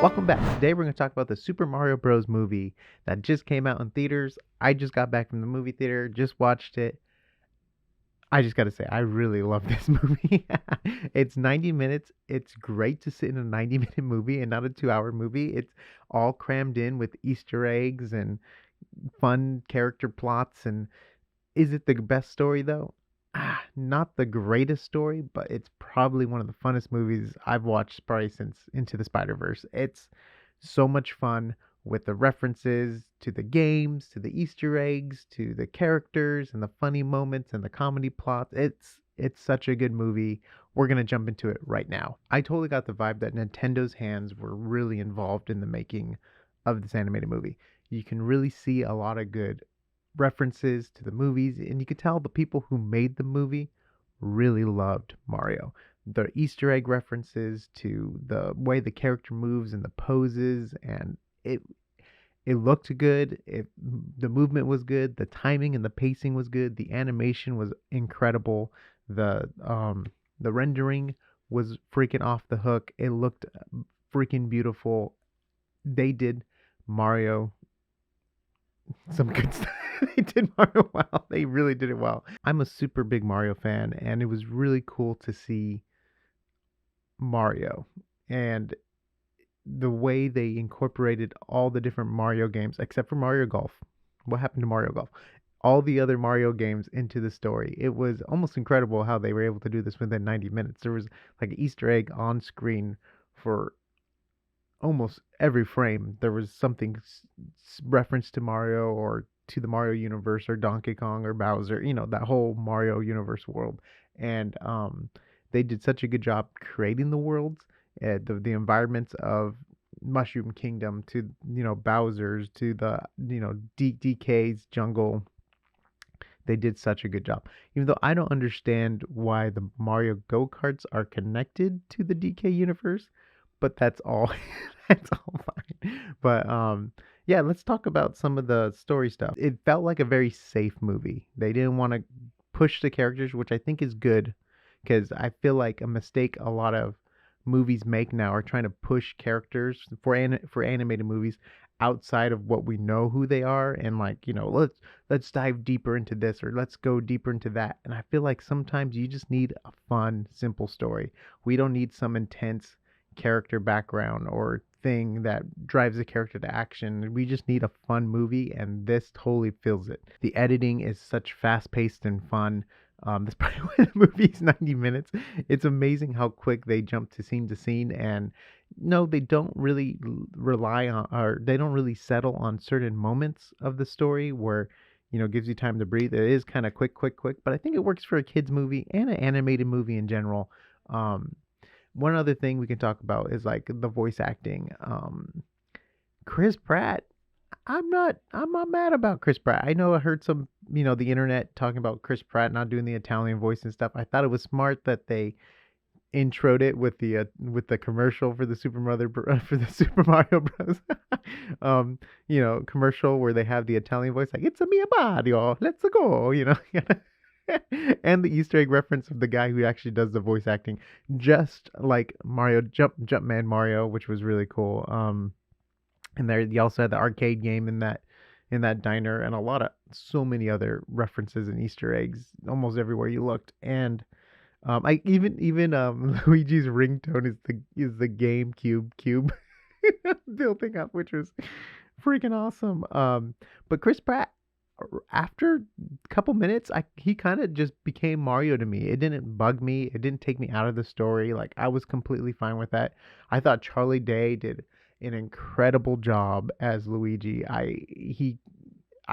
Welcome back. Today we're going to talk about the Super Mario Bros. Movie that just came out in theaters. I just got back from the movie theater, just watched it. I just got to say, I really love this movie. It's 90 minutes. It's great to sit in a 90-minute movie and not a 2-hour movie. It's all crammed in with Easter eggs and fun character plots. And is it the best story, though? Not the greatest story, but it's probably one of the funnest movies I've watched probably since Into the Spider-Verse. It's so much fun with the references to the games, to the Easter eggs, to the characters and the funny moments and the comedy plots. It's such a good movie. We're going to jump into it right now. I totally got the vibe that Nintendo's hands were really involved in the making of this animated movie. You can really see a lot of good references to the movies, and you could tell the people who made the movie really loved Mario. The Easter egg references to the way the character moves and the poses, and it looked good. The movement was good. The timing and the pacing was good. The animation was incredible. The rendering was freaking off the hook. It looked freaking beautiful. They did Mario some good stuff. They did Mario well. They really did it well. I'm a super big Mario fan, and it was really cool to see Mario and the way they incorporated all the different Mario games, except for Mario Golf. What happened to Mario Golf? All the other Mario games into the story. It was almost incredible how they were able to do this within 90 minutes. There was like an Easter egg on screen for almost every frame. There was something reference to Mario or to the Mario universe or Donkey Kong or Bowser, that whole Mario universe world. And they did such a good job creating the worlds, the environments of Mushroom Kingdom to Bowser's to the DK's jungle. They did such a good job. Even though I don't understand why the Mario go-karts are connected to the DK universe, but that's all. That's all fine. But yeah, let's talk about some of the story stuff. It felt like a very safe movie. They didn't want to push the characters, which I think is good, because I feel like a mistake a lot of movies make now are trying to push characters for animated movies outside of what we know who they are, and let's dive deeper into this or let's go deeper into that. And I feel like sometimes you just need a fun, simple story. We don't need some intense character background or thing that drives the character to action. We just need a fun movie, and this totally fills it. The editing is such fast paced and fun. That's probably why the movie's 90 minutes. It's amazing how quick they jump to scene, and no, they don't really rely on, or they don't really settle on certain moments of the story where gives you time to breathe. It is kind of quick, but I think it works for a kids movie and an animated movie in general. One other thing we can talk about is like the voice acting. Chris Pratt, I'm not mad about Chris Pratt. I know I heard some, the internet talking about Chris Pratt not doing the Italian voice and stuff. I thought it was smart that they introed it with the commercial for the for the Super Mario Bros. Commercial where they have the Italian voice like it's a mia Mario, let's go. And the Easter egg reference of the guy who actually does the voice acting, just like Mario Jumpman Mario, which was really cool. And there you also had the arcade game in that diner, and so many other references and Easter eggs almost everywhere you looked. And I even Luigi's ringtone is the GameCube cube building up, which was freaking awesome. But Chris Pratt, after a couple minutes, he kind of just became Mario to me. It didn't bug me. It didn't take me out of the story. Like, I was completely fine with that. I thought Charlie Day did an incredible job as Luigi. I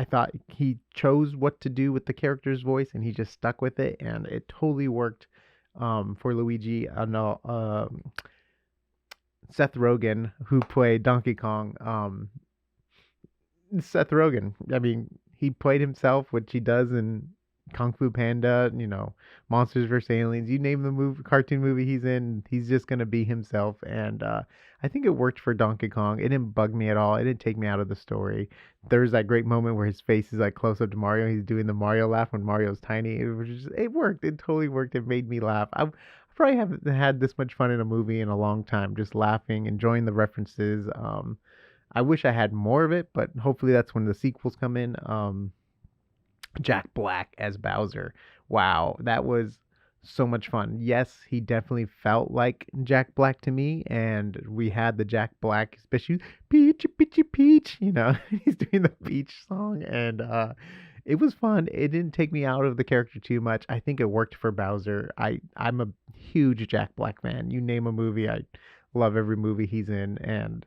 thought he chose what to do with the character's voice, and he just stuck with it, and it totally worked for Luigi. Seth Rogen, who played Donkey Kong, Seth Rogen. I mean, he played himself, which he does in Kung Fu Panda, Monsters vs. Aliens. You name the cartoon movie he's in, he's just gonna be himself. And I think it worked for Donkey Kong. It didn't bug me at all. It didn't take me out of the story. There's that great moment where his face is like close up to Mario. He's doing the Mario laugh when Mario's tiny. It worked. It totally worked. It made me laugh. I probably haven't had this much fun in a movie in a long time, just laughing, enjoying the references. I wish I had more of it, but hopefully that's when the sequels come in. Jack Black as Bowser. Wow, that was so much fun. Yes, he definitely felt like Jack Black to me, and we had the Jack Black, especially Peach, Peachy Peach. He's doing the Peach song, and it was fun. It didn't take me out of the character too much. I think it worked for Bowser. I'm a huge Jack Black fan. You name a movie, I love every movie he's in, and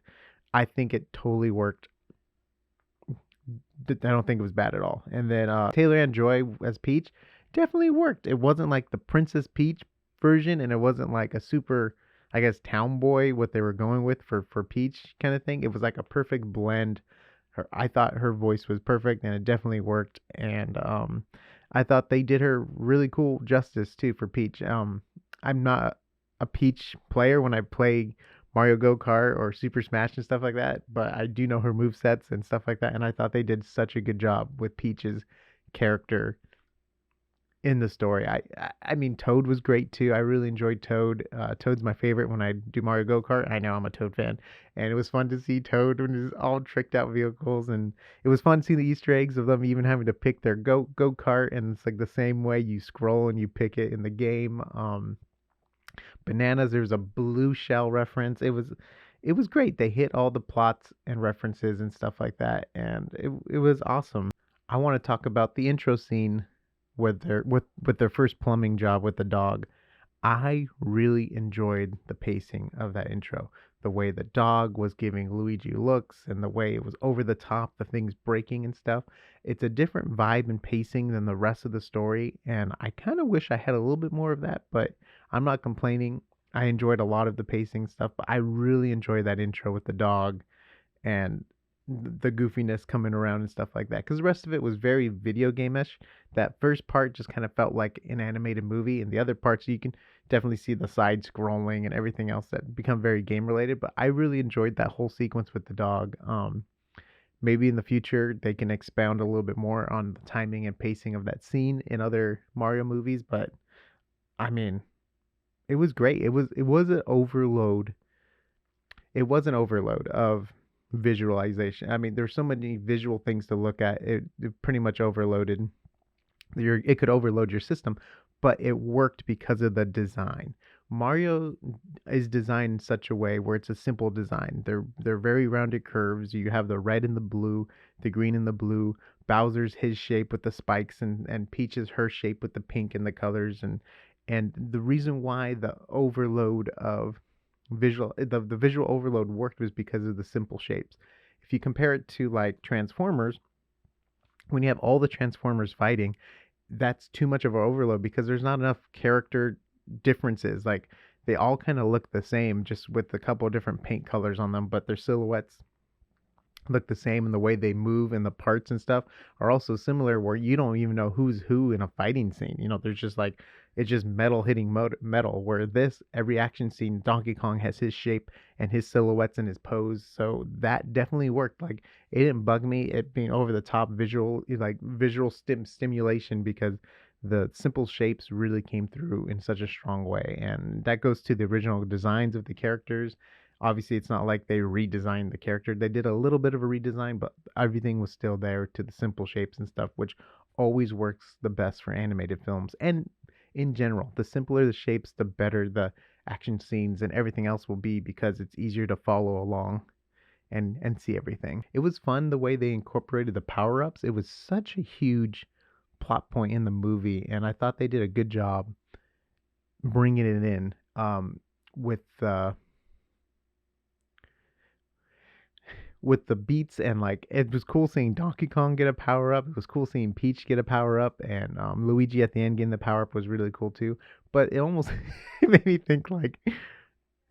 I think it totally worked. I don't think it was bad at all. And then Taylor Ann Joy as Peach definitely worked. It wasn't like the Princess Peach version, and it wasn't like a super, I guess, town boy what they were going with for Peach kind of thing. It was like a perfect blend. I thought her voice was perfect, and it definitely worked. And I thought they did her really cool justice too for Peach. I'm not a Peach player when I play Mario Go Kart or Super Smash and stuff like that, but I do know her move sets and stuff like that, and I thought they did such a good job with Peach's character in the story. I mean, Toad was great too. I really enjoyed Toad. Toad's my favorite when I do Mario Go Kart. I know I'm a Toad fan, and it was fun to see Toad when he's all tricked out vehicles, and it was fun to see the Easter eggs of them even having to pick their go kart, and it's like the same way you scroll and you pick it in the game. Bananas, there's a blue shell reference. It was great. They hit all the plots and references and stuff like that, and it was awesome. I want to talk about the intro scene with their first plumbing job with the dog. I really enjoyed the pacing of that intro. The way the dog was giving Luigi looks and the way it was over the top, the things breaking and stuff. It's a different vibe and pacing than the rest of the story, and I kind of wish I had a little bit more of that, but I'm not complaining. I enjoyed a lot of the pacing stuff, but I really enjoyed that intro with the dog and the goofiness coming around and stuff like that. Because the rest of it was very video game-ish. That first part just kind of felt like an animated movie, and the other parts you can definitely see the side scrolling and everything else that become very game related. But I really enjoyed that whole sequence with the dog. Maybe in the future they can expound a little bit more on the timing and pacing of that scene in other Mario movies. But I mean, it was great. It was an overload. It was an overload of visualization. I mean, there's so many visual things to look at. It pretty much overloaded it could overload your system, but it worked because of the design. Mario is designed in such a way where it's a simple design. They're very rounded curves. You have the red and the blue, the green and the blue. Bowser's his shape with the spikes, and Peach's her shape with the pink and the colors, and the reason why the overload of the visual overload worked was because of the simple shapes. If you compare it to like Transformers, when you have all the Transformers fighting, that's too much of an overload because there's not enough character differences. Like they all kind of look the same, just with a couple of different paint colors on them, but their silhouettes look the same, and the way they move and the parts and stuff are also similar, where you don't even know who's who in a fighting scene. There's just like it's just metal hitting metal, where this every action scene Donkey Kong has his shape and his silhouettes and his pose. So that definitely worked. Like it didn't bug me it being over the top visual, like visual stimulation, because the simple shapes really came through in such a strong way, and that goes to the original designs of the characters. Obviously, it's not like they redesigned the character. They did a little bit of a redesign, but everything was still there to the simple shapes and stuff, which always works the best for animated films. And in general, the simpler the shapes, the better the action scenes and everything else will be, because it's easier to follow along and see everything. It was fun the way they incorporated the power-ups. It was such a huge plot point in the movie, and I thought they did a good job bringing it in with the beats. And like it was cool seeing Donkey Kong get a power up. It was cool seeing Peach get a power up, and Luigi at the end getting the power up was really cool too. But it almost it made me think like,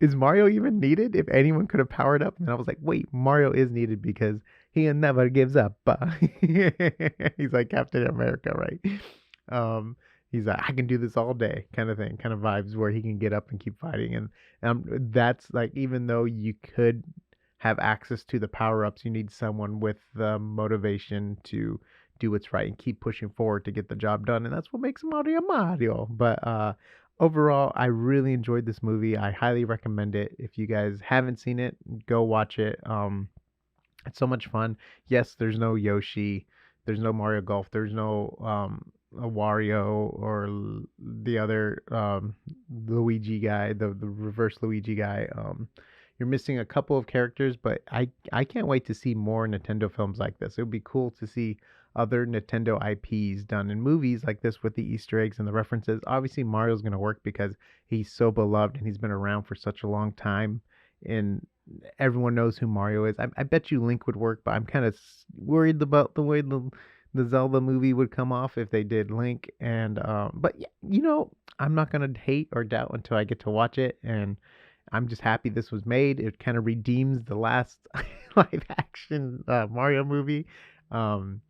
is Mario even needed? If anyone could have powered up, and I was like, wait, Mario is needed because he never gives up. He's like Captain America, right? Um, he's like, I can do this all day, kind of thing, kind of vibes where he can get up and keep fighting. And that's like, even though you could have access to the power ups, you need someone with the motivation to do what's right and keep pushing forward to get the job done. And that's what makes Mario Mario. But overall, I really enjoyed this movie. I highly recommend it. If you guys haven't seen it, go watch it. It's so much fun. Yes, there's no Yoshi, there's no Mario Golf, there's no a Wario or the other Luigi guy, the reverse Luigi guy. You're missing a couple of characters, but I can't wait to see more Nintendo films like this. It would be cool to see other Nintendo IPs done in movies like this with the Easter eggs and the references. Obviously, Mario's going to work because he's so beloved and he's been around for such a long time. And everyone knows who Mario is. I bet you Link would work, but I'm kind of worried about the way the Zelda movie would come off if they did Link. And but yeah, I'm not gonna hate or doubt until I get to watch it, and I'm just happy this was made. It kind of redeems the last live action Mario movie. Um,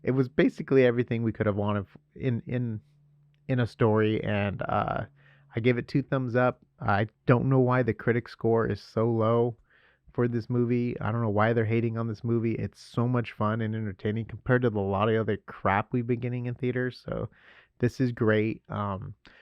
it was basically everything we could have wanted in a story, and I give it 2 thumbs up. I don't know why the critic score is so low for this movie. I don't know why they're hating on this movie. It's so much fun and entertaining compared to a lot of other crap we've been getting in theaters. So this is great.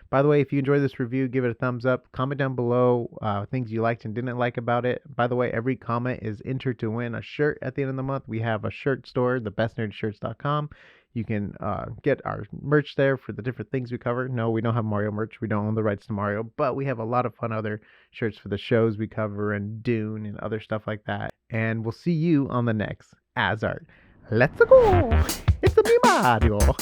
By the way, if you enjoyed this review, give it a thumbs up. Comment down below things you liked and didn't like about it. By the way, every comment is entered to win a shirt at the end of the month. We have a shirt store, thebestnerdshirts.com. You can get our merch there for the different things we cover. No, we don't have Mario merch. We don't own the rights to Mario, but we have a lot of fun other shirts for the shows we cover and Dune and other stuff like that. And we'll see you on the next Azart. Let's go! It's a me Mario!